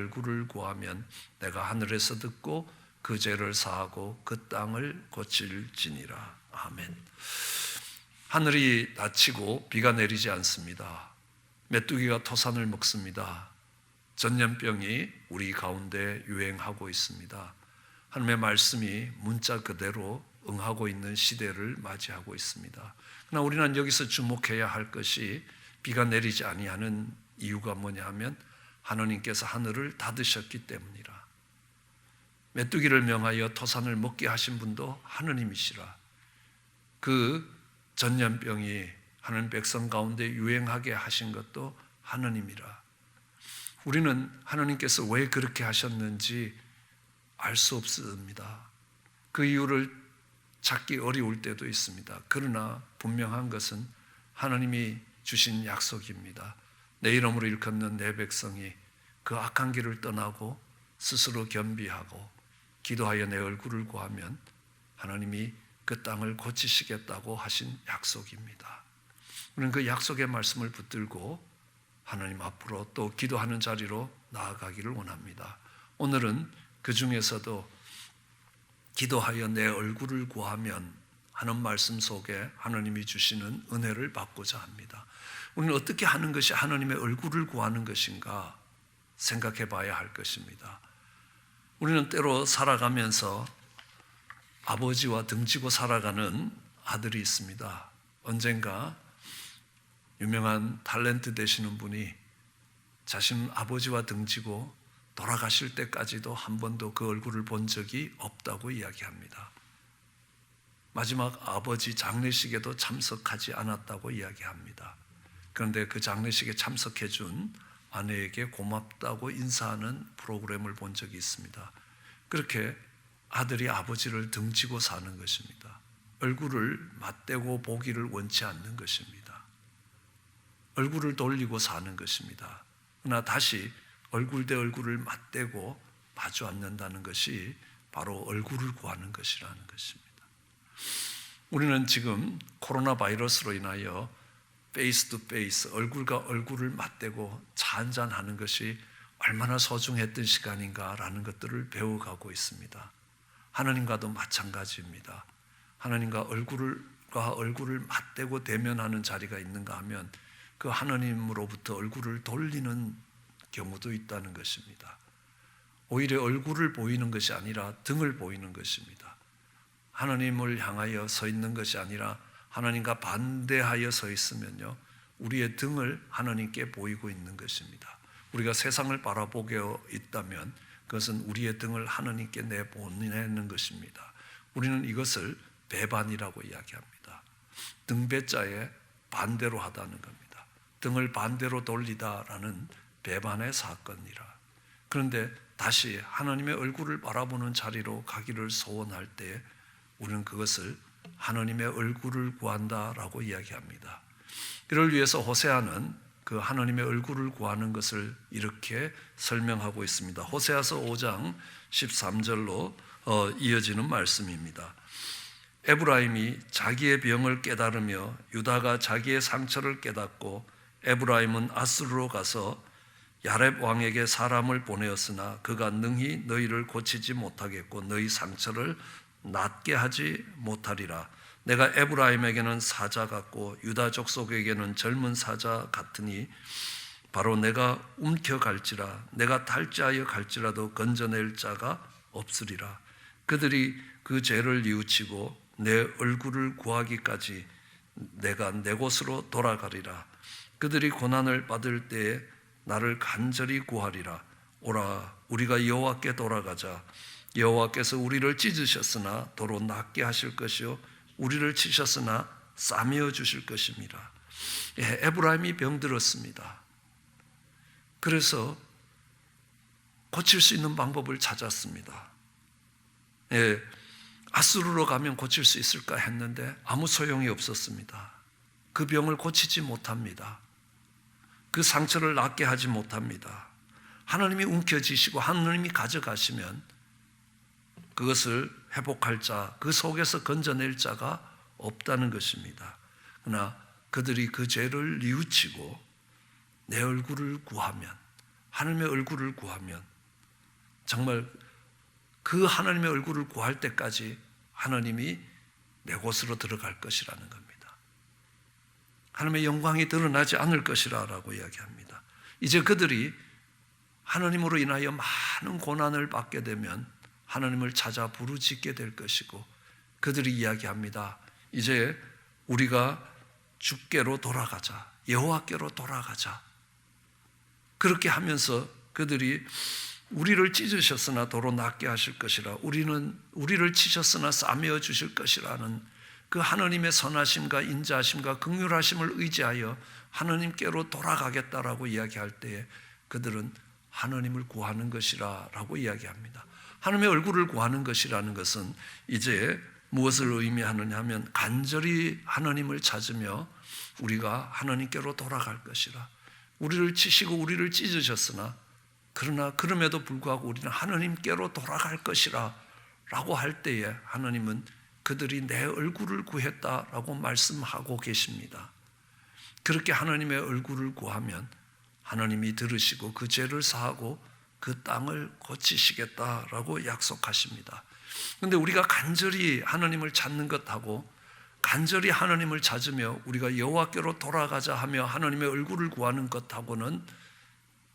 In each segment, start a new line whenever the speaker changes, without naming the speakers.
얼굴을 구하면 내가 하늘에서 듣고 그 죄를 사하고 그 땅을 고칠지니라. 아멘. 하늘이 닫히고 비가 내리지 않습니다. 메뚜기가 토산을 먹습니다. 전염병이 우리 가운데 유행하고 있습니다. 하나님의 말씀이 문자 그대로 응하고 있는 시대를 맞이하고 있습니다. 그러나 우리는 여기서 주목해야 할 것이 비가 내리지 아니하는 이유가 뭐냐 하면 하나님께서 하늘을 닫으셨기 때문이라. 메뚜기를 명하여 토산을 먹게 하신 분도 하느님이시라. 그 전염병이 하나님 백성 가운데 유행하게 하신 것도 하느님이라. 우리는 하나님께서 왜 그렇게 하셨는지 알 수 없습니다. 그 이유를 찾기 어려울 때도 있습니다. 그러나 분명한 것은 하나님이 주신 약속입니다. 내 이름으로 일컫는 내 백성이 그 악한 길을 떠나고 스스로 겸비하고 기도하여 내 얼굴을 구하면 하나님이 그 땅을 고치시겠다고 하신 약속입니다. 우리는 그 약속의 말씀을 붙들고 하나님 앞으로 또 기도하는 자리로 나아가기를 원합니다. 오늘은 그 중에서도 기도하여 내 얼굴을 구하면 하는 말씀 속에 하나님이 주시는 은혜를 받고자 합니다. 우리는 어떻게 하는 것이 하나님의 얼굴을 구하는 것인가 생각해 봐야 할 것입니다. 우리는 때로 살아가면서 아버지와 등지고 살아가는 아들이 있습니다. 언젠가 유명한 탤런트 되시는 분이 자신 아버지와 등지고 돌아가실 때까지도 한 번도 그 얼굴을 본 적이 없다고 이야기합니다. 마지막 아버지 장례식에도 참석하지 않았다고 이야기합니다. 그런데 그 장례식에 참석해 준 아내에게 고맙다고 인사하는 프로그램을 본 적이 있습니다. 그렇게 아들이 아버지를 등지고 사는 것입니다. 얼굴을 맞대고 보기를 원치 않는 것입니다. 얼굴을 돌리고 사는 것입니다. 그러나 다시 얼굴 대 얼굴을 맞대고 마주 앉는다는 것이 바로 얼굴을 구하는 것이라는 것입니다. 우리는 지금 코로나 바이러스로 인하여 페이스 투 페이스, 얼굴과 얼굴을 맞대고 차 한잔 하는 것이 얼마나 소중했던 시간인가라는 것들을 배워가고 있습니다. 하나님과도 마찬가지입니다. 하나님과 얼굴을 맞대고 대면하는 자리가 있는가 하면 그 하나님으로부터 얼굴을 돌리는 경우도 있다는 것입니다. 오히려 얼굴을 보이는 것이 아니라 등을 보이는 것입니다. 하나님을 향하여 서 있는 것이 아니라 하나님과 반대하여 서 있으면요, 우리의 등을 하나님께 보이고 있는 것입니다. 우리가 세상을 바라보게 있다면 그것은 우리의 등을 하나님께 내보내는 것입니다. 우리는 이것을 배반이라고 이야기합니다. 등배자에 반대로 하다는 겁니다. 등을 반대로 돌리다라는 배반의 사건이라. 그런데 다시 하나님의 얼굴을 바라보는 자리로 가기를 소원할 때 우리는 그것을 하나님의 얼굴을 구한다라고 이야기합니다. 이를 위해서 호세아는 그 하나님의 얼굴을 구하는 것을 이렇게 설명하고 있습니다. 호세아서 5장 13절로 이어지는 말씀입니다. 에브라임이 자기의 병을 깨달으며 유다가 자기의 상처를 깨닫고 에브라임은 아수르로 가서 야렙 왕에게 사람을 보내었으나 그가 능히 너희를 고치지 못하겠고 너희 상처를 낫게 하지 못하리라. 내가 에브라임에게는 사자 같고 유다 족속에게는 젊은 사자 같으니 바로 내가 움켜갈지라. 내가 탈지하여 갈지라도 건져낼 자가 없으리라. 그들이 그 죄를 뉘우치고 내 얼굴을 구하기까지 내가 내 곳으로 돌아가리라. 그들이 고난을 받을 때에 나를 간절히 구하리라. 오라, 우리가 여호와께 돌아가자. 여호와께서 우리를 찢으셨으나 도로 낫게 하실 것이요 우리를 치셨으나 싸매어 주실 것입니다. 에브라임이 병들었습니다. 그래서 고칠 수 있는 방법을 찾았습니다. 아수르로 가면 고칠 수 있을까 했는데 아무 소용이 없었습니다. 그 병을 고치지 못합니다. 그 상처를 낫게 하지 못합니다. 하나님이 움켜쥐시고 하나님이 가져가시면 그것을 회복할 자, 그 속에서 건져낼 자가 없다는 것입니다. 그러나 그들이 그 죄를 뉘우치고 내 얼굴을 구하면, 하나님의 얼굴을 구하면 정말 그 하나님의 얼굴을 구할 때까지 하나님이 내 곳으로 들어갈 것이라는 겁니다. 하나님의 영광이 드러나지 않을 것이라고 이야기합니다. 이제 그들이 하나님으로 인하여 많은 고난을 받게 되면 하나님을 찾아 부르짖게 될 것이고, 그들이 이야기합니다. 이제 우리가 주께로 돌아가자, 여호와께로 돌아가자. 그렇게 하면서 그들이 우리를 찢으셨으나 도로 낫게 하실 것이라, 우리를 치셨으나 싸매어 주실 것이라는 그 하나님의 선하심과 인자하심과 긍휼하심을 의지하여 하나님께로 돌아가겠다라고 이야기할 때에 그들은 하나님을 구하는 것이라고 이야기합니다. 하나님의 얼굴을 구하는 것이라는 것은 이제 무엇을 의미하느냐 하면 간절히 하나님을 찾으며 우리가 하나님께로 돌아갈 것이라. 우리를 치시고 우리를 찢으셨으나 그러나 그럼에도 불구하고 우리는 하나님께로 돌아갈 것이라 라고 할 때에 하나님은 그들이 내 얼굴을 구했다라고 말씀하고 계십니다. 그렇게 하나님의 얼굴을 구하면 하나님이 들으시고 그 죄를 사하고 그 땅을 고치시겠다라고 약속하십니다. 그런데 우리가 간절히 하나님을 찾는 것하고 간절히 하나님을 찾으며 우리가 여호와께로 돌아가자 하며 하나님의 얼굴을 구하는 것하고는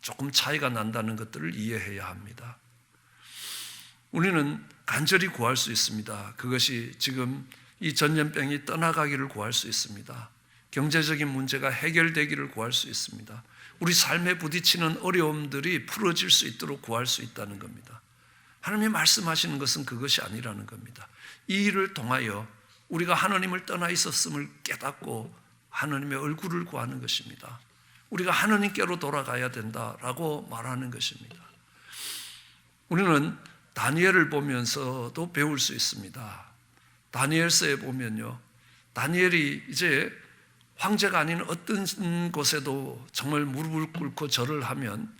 조금 차이가 난다는 것들을 이해해야 합니다. 우리는 간절히 구할 수 있습니다. 그것이 지금 이 전염병이 떠나가기를 구할 수 있습니다. 경제적인 문제가 해결되기를 구할 수 있습니다. 우리 삶에 부딪히는 어려움들이 풀어질 수 있도록 구할 수 있다는 겁니다. 하나님이 말씀하시는 것은 그것이 아니라는 겁니다. 이 일을 통하여 우리가 하나님을 떠나 있었음을 깨닫고 하나님의 얼굴을 구하는 것입니다. 우리가 하나님께로 돌아가야 된다라고 말하는 것입니다. 우리는 다니엘을 보면서도 배울 수 있습니다. 다니엘서에 보면요, 다니엘이 이제 황제가 아닌 어떤 곳에도 정말 무릎을 꿇고 절을 하면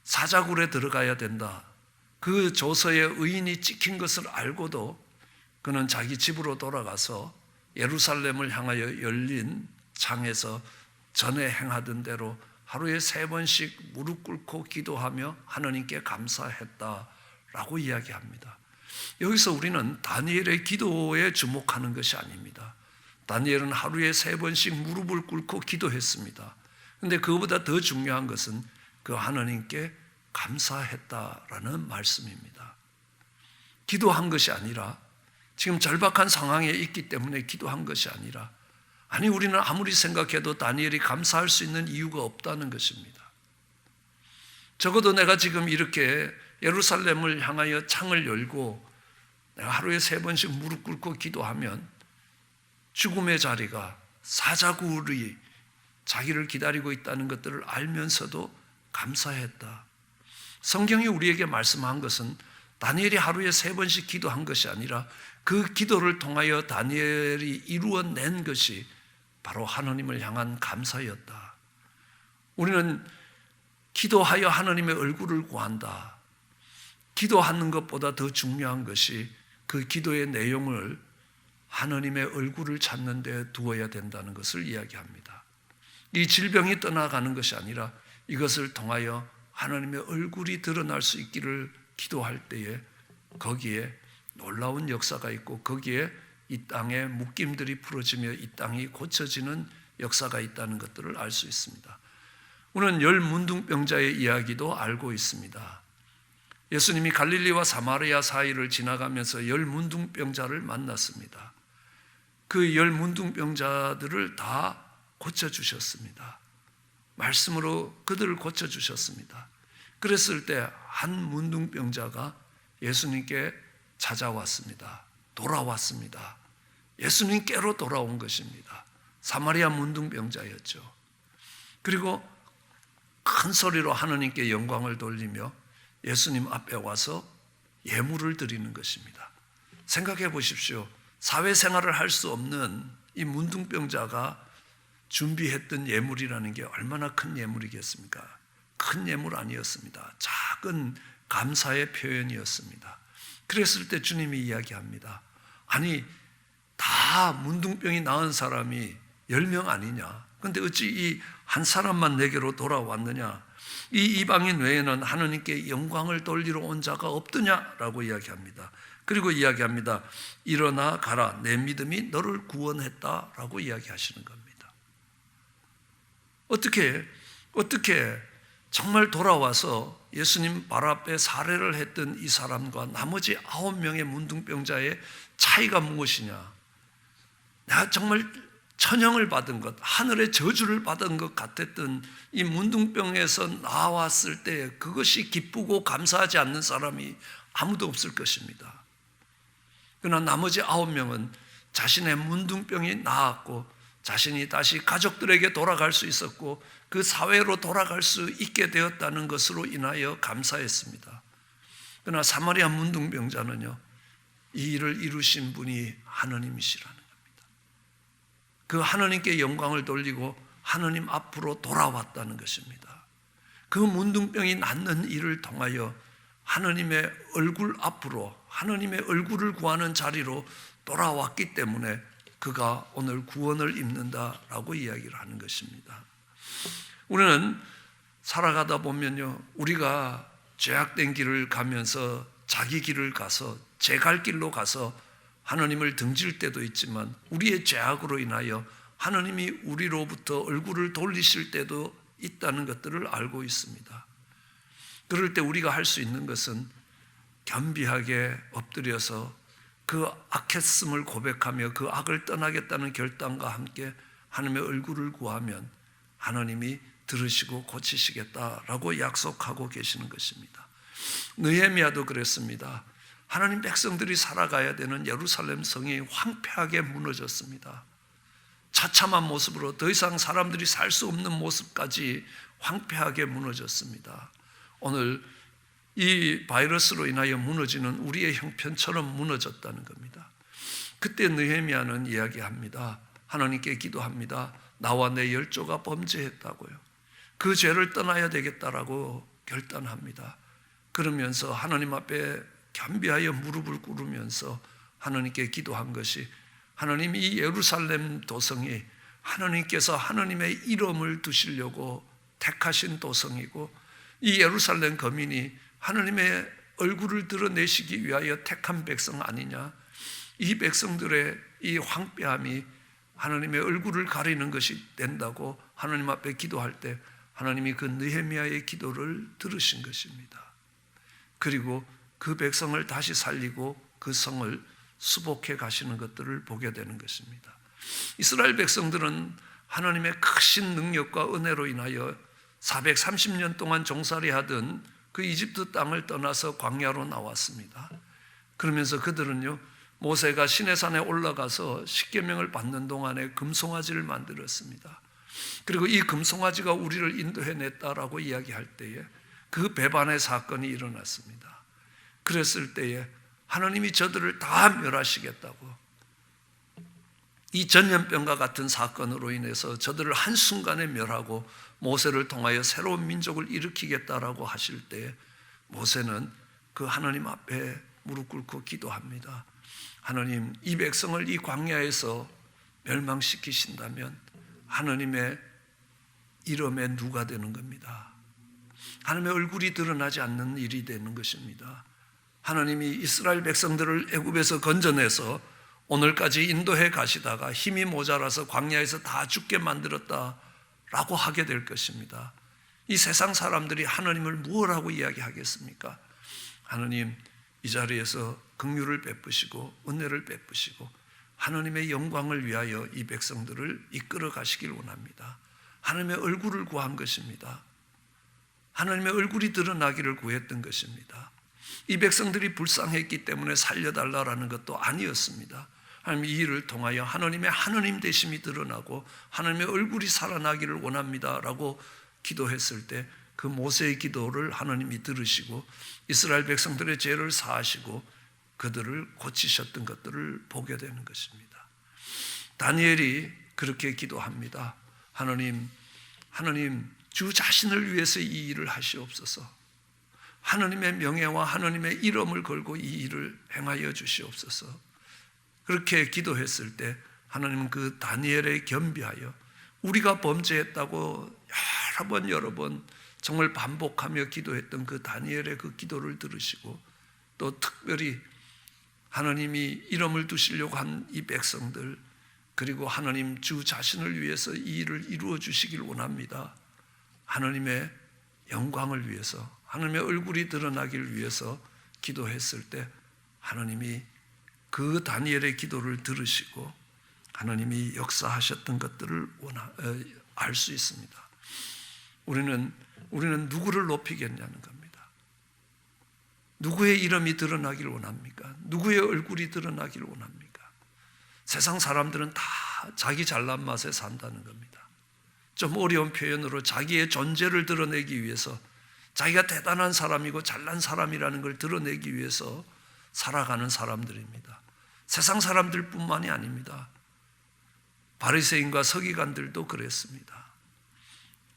사자굴에 들어가야 된다. 그 조서에 의인이 찍힌 것을 알고도 그는 자기 집으로 돌아가서 예루살렘을 향하여 열린 창에서 전에 행하던 대로 하루에 3번씩 무릎 꿇고 기도하며 하나님께 감사했다라고 이야기합니다. 여기서 우리는 다니엘의 기도에 주목하는 것이 아닙니다. 다니엘은 하루에 3번씩 무릎을 꿇고 기도했습니다. 그런데 그것보다 더 중요한 것은 그 하나님께 감사했다라는 말씀입니다. 기도한 것이 아니라, 지금 절박한 상황에 있기 때문에 기도한 것이 아니라, 아니 우리는 아무리 생각해도 다니엘이 감사할 수 있는 이유가 없다는 것입니다. 적어도 내가 지금 이렇게 예루살렘을 향하여 창을 열고 내가 하루에 3번씩 무릎 꿇고 기도하면 죽음의 자리가, 사자굴이 자기를 기다리고 있다는 것들을 알면서도 감사했다. 성경이 우리에게 말씀한 것은 다니엘이 하루에 3번씩 기도한 것이 아니라 그 기도를 통하여 다니엘이 이루어낸 것이 바로 하나님을 향한 감사였다. 우리는 기도하여 하나님의 얼굴을 구한다. 기도하는 것보다 더 중요한 것이 그 기도의 내용을 하나님의 얼굴을 찾는 데 두어야 된다는 것을 이야기합니다. 이 질병이 떠나가는 것이 아니라 이것을 통하여 하나님의 얼굴이 드러날 수 있기를 기도할 때에 거기에 놀라운 역사가 있고 거기에 이 땅의 묶임들이 풀어지며 이 땅이 고쳐지는 역사가 있다는 것들을 알 수 있습니다. 우리는 10 문둥병자의 이야기도 알고 있습니다. 예수님이 갈릴리와 사마리아 사이를 지나가면서 10 문둥병자를 만났습니다. 그 10 문둥병자들을 다 고쳐주셨습니다. 말씀으로 그들을 고쳐주셨습니다. 그랬을 때 한 문둥병자가 예수님께 찾아왔습니다. 돌아왔습니다. 예수님께로 돌아온 것입니다. 사마리아 문둥병자였죠. 그리고 큰 소리로 하나님께 영광을 돌리며 예수님 앞에 와서 예물을 드리는 것입니다. 생각해 보십시오. 사회생활을 할 수 없는 이 문둥병자가 준비했던 예물이라는 게 얼마나 큰 예물이겠습니까? 큰 예물 아니었습니다. 작은 감사의 표현이었습니다. 그랬을 때 주님이 이야기합니다. 아니 다 문둥병이 나은 사람이 10명 아니냐? 그런데 어찌 이 한 사람만 내게로 돌아왔느냐? 이 이방인 외에는 하나님께 영광을 돌리러 온 자가 없더냐라고 이야기합니다. 그리고 이야기합니다. 일어나 가라, 내 믿음이 너를 구원했다라고 이야기하시는 겁니다. 어떻게 정말 돌아와서 예수님 발 앞에 살해를 했던 이 사람과 나머지 9명의 문둥병자의 차이가 무엇이냐? 내가 정말 천형을 받은 것, 하늘의 저주를 받은 것 같았던 이 문둥병에서 나왔을 때 그것이 기쁘고 감사하지 않는 사람이 아무도 없을 것입니다. 그러나 나머지 9명은 자신의 문둥병이 나았고 자신이 다시 가족들에게 돌아갈 수 있었고 그 사회로 돌아갈 수 있게 되었다는 것으로 인하여 감사했습니다. 그러나 사마리아 문둥병자는요, 이 일을 이루신 분이 하나님이시라는 겁니다. 그 하나님께 영광을 돌리고 하나님 앞으로 돌아왔다는 것입니다. 그 문둥병이 낫는 일을 통하여 하나님의 얼굴 앞으로, 하나님의 얼굴을 구하는 자리로 돌아왔기 때문에 그가 오늘 구원을 입는다라고 이야기를 하는 것입니다. 우리는 살아가다 보면요, 우리가 죄악된 길을 가면서 자기 길을 가서 제 갈 길로 가서 하나님을 등질 때도 있지만 우리의 죄악으로 인하여 하나님이 우리로부터 얼굴을 돌리실 때도 있다는 것들을 알고 있습니다. 그럴 때 우리가 할 수 있는 것은 겸비하게 엎드려서 그 악했음을 고백하며 그 악을 떠나겠다는 결단과 함께 하나님의 얼굴을 구하면 하나님이 들으시고 고치시겠다라고 약속하고 계시는 것입니다. 느헤미야도 그랬습니다. 하나님 백성들이 살아가야 되는 예루살렘 성이 황폐하게 무너졌습니다. 처참한 모습으로 더 이상 사람들이 살 수 없는 모습까지 황폐하게 무너졌습니다. 오늘 이 바이러스로 인하여 무너지는 우리의 형편처럼 무너졌다는 겁니다. 그때 느헤미야는 이야기합니다. 하나님께 기도합니다. 나와 내 열조가 범죄했다고요. 그 죄를 떠나야 되겠다라고 결단합니다. 그러면서 하나님 앞에 겸비하여 무릎을 꿇으면서 하나님께 기도한 것이, 하나님, 이 예루살렘 도성이 하나님께서 하나님의 이름을 두시려고 택하신 도성이고 이 예루살렘 거민이 하나님의 얼굴을 드러내시기 위하여 택한 백성 아니냐? 이 백성들의 이 황폐함이 하나님의 얼굴을 가리는 것이 된다고 하나님 앞에 기도할 때 하나님이 그 느헤미야의 기도를 들으신 것입니다. 그리고 그 백성을 다시 살리고 그 성을 수복해 가시는 것들을 보게 되는 것입니다. 이스라엘 백성들은 하나님의 크신 능력과 은혜로 인하여 430년 동안 종살이하던 그 이집트 땅을 떠나서 광야로 나왔습니다. 그러면서 그들은요, 모세가 시내산에 올라가서 십계명을 받는 동안에 금송아지를 만들었습니다. 그리고 이 금송아지가 우리를 인도해냈다라고 이야기할 때에 그 배반의 사건이 일어났습니다. 그랬을 때에 하나님이 저들을 다 멸하시겠다고, 이 전염병과 같은 사건으로 인해서 저들을 한순간에 멸하고 모세를 통하여 새로운 민족을 일으키겠다라고 하실 때 모세는 그 하나님 앞에 무릎 꿇고 기도합니다. 하나님, 이 백성을 이 광야에서 멸망시키신다면 하나님의 이름에 누가 되는 겁니다. 하나님의 얼굴이 드러나지 않는 일이 되는 것입니다. 하나님이 이스라엘 백성들을 애굽에서 건져내서 오늘까지 인도해 가시다가 힘이 모자라서 광야에서 다 죽게 만들었다라고 하게 될 것입니다. 이 세상 사람들이 하나님을 무엇라고 이야기하겠습니까? 하나님, 이 자리에서 긍휼을 베푸시고 은혜를 베푸시고 하나님의 영광을 위하여 이 백성들을 이끌어 가시길 원합니다. 하나님의 얼굴을 구한 것입니다. 하나님의 얼굴이 드러나기를 구했던 것입니다. 이 백성들이 불쌍했기 때문에 살려달라라는 것도 아니었습니다. 하나님, 이 일을 통하여 하나님의 하나님 되심이 드러나고 하나님의 얼굴이 살아나기를 원합니다라고 기도했을 때 그 모세의 기도를 하나님이 들으시고 이스라엘 백성들의 죄를 사하시고 그들을 고치셨던 것들을 보게 되는 것입니다. 다니엘이 그렇게 기도합니다. 하나님, 주 자신을 위해서 이 일을 하시옵소서. 하나님의 명예와 하나님의 이름을 걸고 이 일을 행하여 주시옵소서. 그렇게 기도했을 때 하나님은 그 다니엘에 겸비하여 우리가 범죄했다고 여러 번 정말 반복하며 기도했던 그 다니엘의 그 기도를 들으시고 또 특별히 하나님이 이름을 두시려고 한 이 백성들 그리고 하나님 주 자신을 위해서 이 일을 이루어 주시길 원합니다. 하나님의 영광을 위해서 하나님의 얼굴이 드러나길 위해서 기도했을 때 하나님이 그 다니엘의 기도를 들으시고 하나님이 역사하셨던 것들을 알 수 있습니다. 우리는 누구를 높이겠냐는 겁니다. 누구의 이름이 드러나길 원합니까? 누구의 얼굴이 드러나길 원합니까? 세상 사람들은 다 자기 잘난 맛에 산다는 겁니다. 좀 어려운 표현으로 자기의 존재를 드러내기 위해서 자기가 대단한 사람이고 잘난 사람이라는 걸 드러내기 위해서 살아가는 사람들입니다. 세상 사람들뿐만이 아닙니다. 바리새인과 서기관들도 그랬습니다.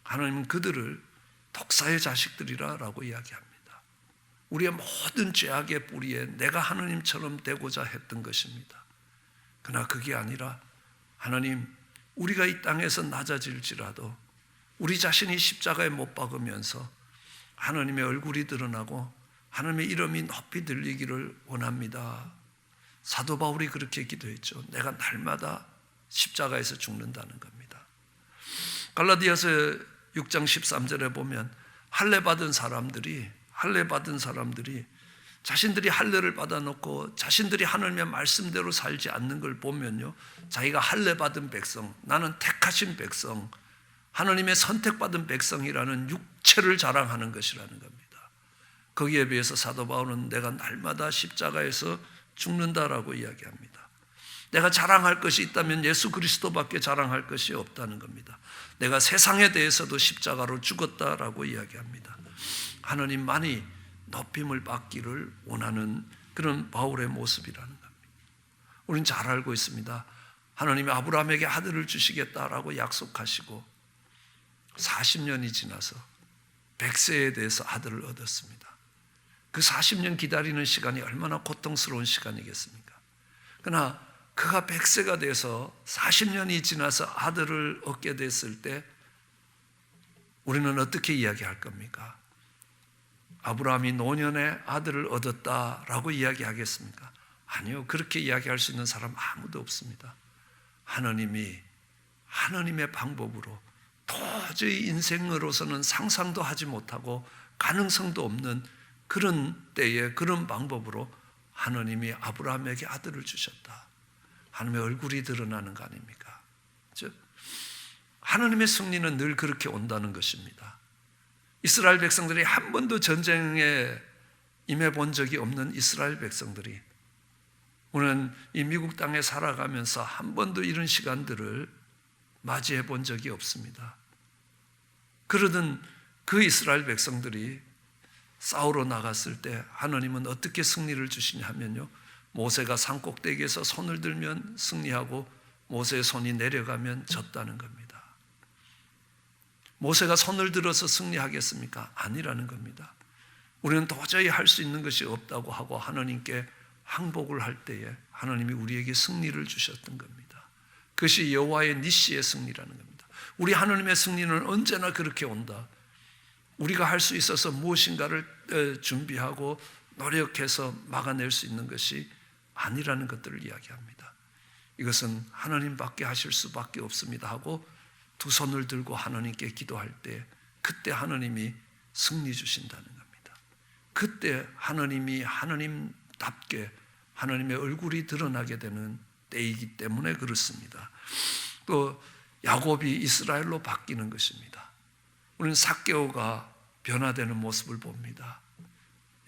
하나님은 그들을 독사의 자식들이라고 이야기합니다. 우리의 모든 죄악의 뿌리에 내가 하나님처럼 되고자 했던 것입니다. 그러나 그게 아니라 하나님, 우리가 이 땅에서 낮아질지라도 우리 자신이 십자가에 못 박으면서 하나님의 얼굴이 드러나고 하나님의 이름이 높이 들리기를 원합니다. 사도 바울이 그렇게 기도했죠. 내가 날마다 십자가에서 죽는다는 겁니다. 갈라디아서 6장 13절에 보면 할례 받은 사람들이 자신들이 할례를 받아놓고 자신들이 하나님의 말씀대로 살지 않는 걸 보면요, 자기가 할례 받은 백성, 나는 택하신 백성, 하나님의 선택받은 백성이라는 육체를 자랑하는 것이라는 겁니다. 거기에 비해서 사도 바울은 내가 날마다 십자가에서 죽는다라고 이야기합니다. 내가 자랑할 것이 있다면 예수 그리스도밖에 자랑할 것이 없다는 겁니다. 내가 세상에 대해서도 십자가로 죽었다라고 이야기합니다. 하나님만이 높임을 받기를 원하는 그런 바울의 모습이라는 겁니다. 우리는 잘 알고 있습니다. 하나님이 아브라함에게 아들을 주시겠다라고 약속하시고 40년이 지나서 100세에 대해서 아들을 얻었습니다. 그 40년 기다리는 시간이 얼마나 고통스러운 시간이겠습니까? 그러나 그가 100세가 돼서 40년이 지나서 아들을 얻게 됐을 때 우리는 어떻게 이야기할 겁니까? 아브라함이 노년에 아들을 얻었다라고 이야기하겠습니까? 아니요. 그렇게 이야기할 수 있는 사람 아무도 없습니다. 하나님이 하나님의 방법으로 도저히 인생으로서는 상상도 하지 못하고 가능성도 없는 그런 때에 그런 방법으로 하나님이 아브라함에게 아들을 주셨다. 하나님의 얼굴이 드러나는 거 아닙니까? 즉 하나님의 승리는 늘 그렇게 온다는 것입니다. 이스라엘 백성들이 한 번도 전쟁에 임해 본 적이 없는 이스라엘 백성들이 우리는 이 미국 땅에 살아가면서 한 번도 이런 시간들을 맞이해 본 적이 없습니다. 그러던 그 이스라엘 백성들이 싸우러 나갔을 때 하나님은 어떻게 승리를 주시냐 하면요, 모세가 산꼭대기에서 손을 들면 승리하고 모세의 손이 내려가면 졌다는 겁니다. 모세가 손을 들어서 승리하겠습니까? 아니라는 겁니다. 우리는 도저히 할 수 있는 것이 없다고 하고 하나님께 항복을 할 때에 하나님이 우리에게 승리를 주셨던 겁니다. 그것이 여호와의 니시의 승리라는 겁니다. 우리 하나님의 승리는 언제나 그렇게 온다. 우리가 할 수 있어서 무엇인가를 준비하고 노력해서 막아낼 수 있는 것이 아니라는 것들을 이야기합니다. 이것은 하나님밖에 하실 수밖에 없습니다 하고 두 손을 들고 하나님께 기도할 때 그때 하나님이 승리 주신다는 겁니다. 그때 하나님이 하나님답게 하나님의 얼굴이 드러나게 되는 때이기 때문에 그렇습니다. 또 야곱이 이스라엘로 바뀌는 것입니다. 우리는 삭개오가 변화되는 모습을 봅니다.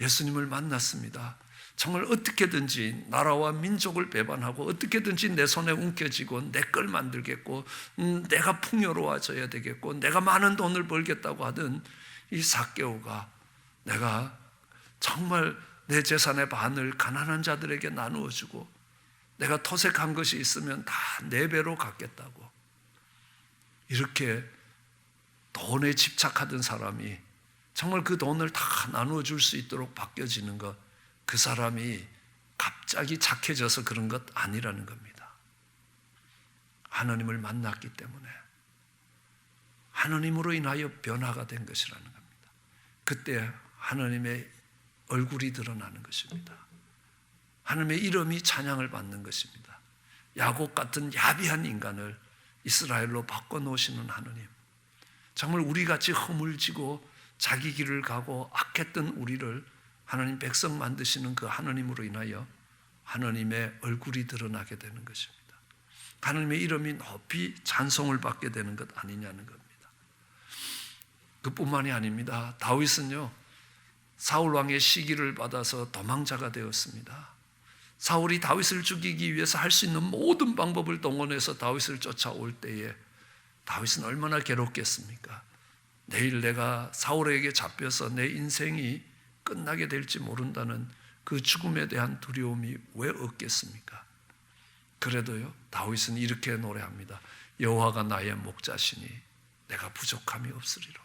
예수님을 만났습니다. 정말 어떻게든지 나라와 민족을 배반하고 어떻게든지 내 손에 움켜쥐고 내 걸 만들겠고 내가 풍요로워져야 되겠고 내가 많은 돈을 벌겠다고 하던 이 삭개오가 내가 정말 내 재산의 반을 가난한 자들에게 나누어 주고 내가 토색한 것이 있으면 다 4배로 갚겠다고 이렇게 돈에 집착하던 사람이 정말 그 돈을 다 나누어 줄 수 있도록 바뀌어지는 것, 그 사람이 갑자기 착해져서 그런 것 아니라는 겁니다. 하나님을 만났기 때문에 하나님으로 인하여 변화가 된 것이라는 겁니다. 그때 하나님의 얼굴이 드러나는 것입니다. 하나님의 이름이 찬양을 받는 것입니다. 야곱 같은 야비한 인간을 이스라엘로 바꿔놓으시는 하나님, 정말 우리같이 허물지고 자기 길을 가고 악했던 우리를 하나님 백성 만드시는 그 하나님으로 인하여 하나님의 얼굴이 드러나게 되는 것입니다. 하나님의 이름이 높이 찬송을 받게 되는 것 아니냐는 겁니다. 그뿐만이 아닙니다. 다윗은요, 사울 왕의 시기를 받아서 도망자가 되었습니다. 사울이 다윗을 죽이기 위해서 할 수 있는 모든 방법을 동원해서 다윗을 쫓아올 때에 다윗은 얼마나 괴롭겠습니까? 내일 내가 사울에게 잡혀서 내 인생이 끝나게 될지 모른다는 그 죽음에 대한 두려움이 왜 없겠습니까? 그래도요, 다윗은 이렇게 노래합니다. 여호와가 나의 목자시니 내가 부족함이 없으리로다.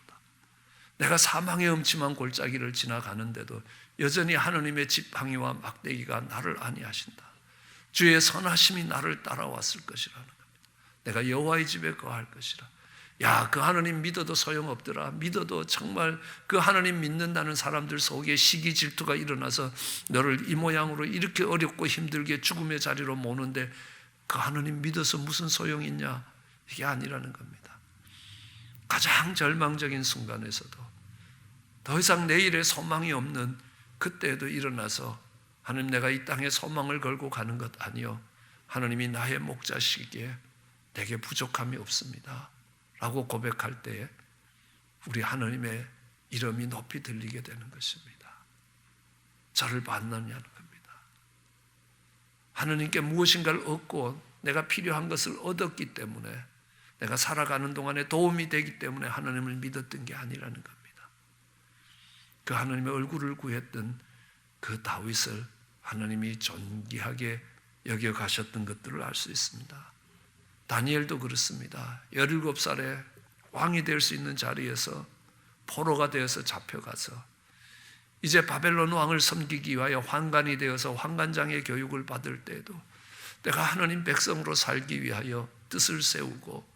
내가 사망의 음침한 골짜기를 지나가는데도 여전히 하나님의 지팡이와 막대기가 나를 안위하신다. 주의 선하심이 나를 따라왔을 것이라는 겁니다. 내가 여호와의 집에 거할 것이라. 야, 그 하나님 믿어도 소용없더라. 믿어도 정말 그 하나님 믿는다는 사람들 속에 시기 질투가 일어나서 너를 이 모양으로 이렇게 어렵고 힘들게 죽음의 자리로 모는데 그 하나님 믿어서 무슨 소용이 있냐? 이게 아니라는 겁니다. 가장 절망적인 순간에서도 더 이상 내일에 소망이 없는 그때에도 일어나서 하나님, 내가 이 땅에 소망을 걸고 가는 것 아니요, 하나님이 나의 목자시기에 내게 부족함이 없습니다 라고 고백할 때에 우리 하나님의 이름이 높이 들리게 되는 것입니다. 저를 만나냐는 겁니다. 하나님께 무엇인가를 얻고 내가 필요한 것을 얻었기 때문에, 내가 살아가는 동안에 도움이 되기 때문에 하나님을 믿었던 게 아니라는 겁니다. 그 하나님의 얼굴을 구했던 그 다윗을 하나님이 존귀하게 여겨가셨던 것들을 알 수 있습니다. 다니엘도 그렇습니다. 17살에 왕이 될 수 있는 자리에서 포로가 되어서 잡혀가서 이제 바벨론 왕을 섬기기 위하여 환관이 되어서 환관장의 교육을 받을 때에도 내가 하나님 백성으로 살기 위하여 뜻을 세우고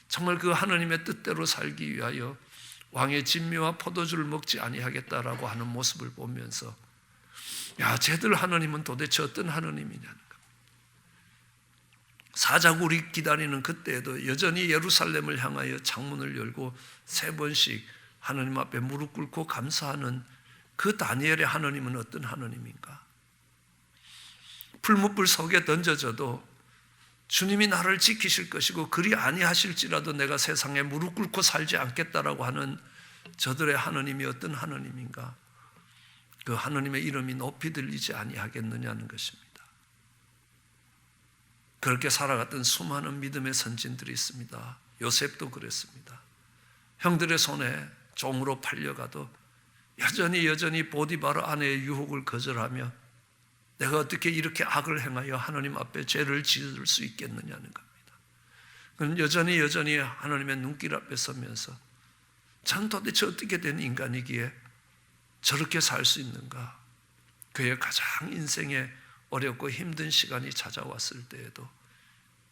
정말 그 하나님의 뜻대로 살기 위하여 왕의 진미와 포도주를 먹지 아니하겠다라고 하는 모습을 보면서, 야, 쟤들 하나님은 도대체 어떤 하나님이냐는 겁니다. 사자굴이 기다리는 그때에도 여전히 예루살렘을 향하여 창문을 열고 3번씩 하나님 앞에 무릎 꿇고 감사하는 그 다니엘의 하나님은 어떤 하나님인가? 풀무불 속에 던져져도 주님이 나를 지키실 것이고 그리 아니하실지라도 내가 세상에 무릎 꿇고 살지 않겠다라고 하는 저들의 하나님이 어떤 하나님인가? 그 하나님의 이름이 높이 들리지 아니하겠느냐는 것입니다. 그렇게 살아갔던 수많은 믿음의 선진들이 있습니다. 요셉도 그랬습니다. 형들의 손에 종으로 팔려가도 여전히 보디바르 아내의 유혹을 거절하며 내가 어떻게 이렇게 악을 행하여 하나님 앞에 죄를 지을 수 있겠느냐는 겁니다. 그는 여전히 하나님의 눈길 앞에 서면서 전 도대체 어떻게 된 인간이기에 저렇게 살 수 있는가? 그의 가장 인생에 어렵고 힘든 시간이 찾아왔을 때에도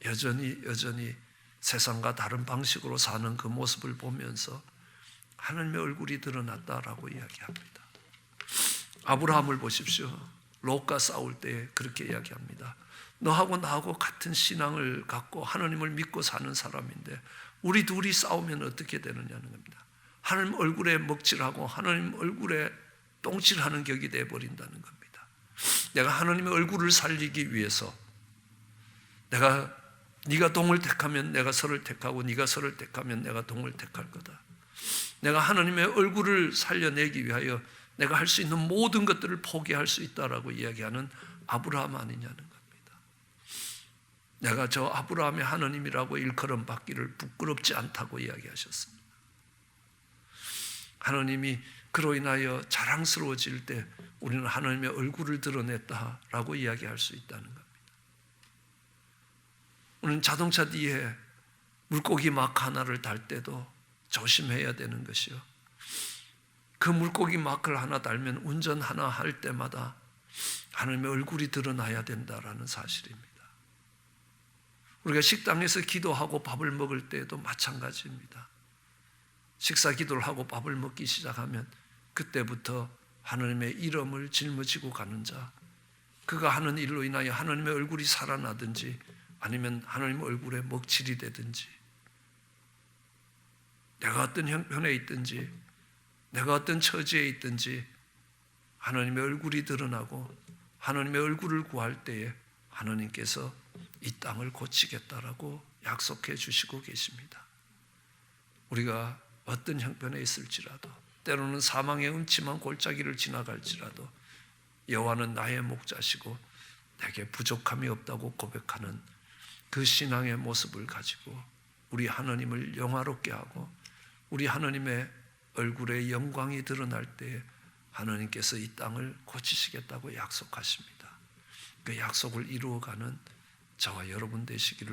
여전히 세상과 다른 방식으로 사는 그 모습을 보면서 하나님의 얼굴이 드러났다라고 이야기합니다. 아브라함을 보십시오. 롯과 싸울 때 그렇게 이야기합니다. 너하고 나하고 같은 신앙을 갖고 하나님을 믿고 사는 사람인데 우리 둘이 싸우면 어떻게 되느냐는 겁니다. 하나님 얼굴에 먹칠하고 하나님 얼굴에 똥칠하는 격이 되어버린다는 겁니다. 내가 하나님의 얼굴을 살리기 위해서 네가 동을 택하면 내가 서를 택하고 네가 서를 택하면 내가 동을 택할 거다. 내가 하나님의 얼굴을 살려내기 위하여 내가 할 수 있는 모든 것들을 포기할 수 있다라고 이야기하는 아브라함 아니냐는 겁니다. 내가 저 아브라함의 하나님이라고 일컬음 받기를 부끄럽지 않다고 이야기하셨습니다. 하나님이 그로 인하여 자랑스러워질 때 우리는 하나님의 얼굴을 드러냈다라고 이야기할 수 있다는 겁니다. 우리는 자동차 뒤에 물고기 마크 하나를 달 때도 조심해야 되는 것이요. 그 물고기 마크를 하나 달면 운전 하나 할 때마다 하나님의 얼굴이 드러나야 된다라는 사실입니다. 우리가 식당에서 기도하고 밥을 먹을 때에도 마찬가지입니다. 식사 기도를 하고 밥을 먹기 시작하면 그때부터 하나님의 이름을 짊어지고 가는 자, 그가 하는 일로 인하여 하나님의 얼굴이 살아나든지 아니면 하나님의 얼굴에 먹칠이 되든지, 내가 어떤 형편에 있든지 내가 어떤 처지에 있든지 하나님의 얼굴이 드러나고 하나님의 얼굴을 구할 때에 하나님께서 이 땅을 고치겠다라고 약속해 주시고 계십니다. 우리가 어떤 형편에 있을지라도, 때로는 사망의 음침한 골짜기를 지나갈지라도 여호와는 나의 목자시고 내게 부족함이 없다고 고백하는 그 신앙의 모습을 가지고 우리 하나님을 영화롭게 하고 우리 하나님의 얼굴에 영광이 드러날 때 하나님께서 이 땅을 고치시겠다고 약속하십니다. 그 약속을 이루어가는 저와 여러분 되시기를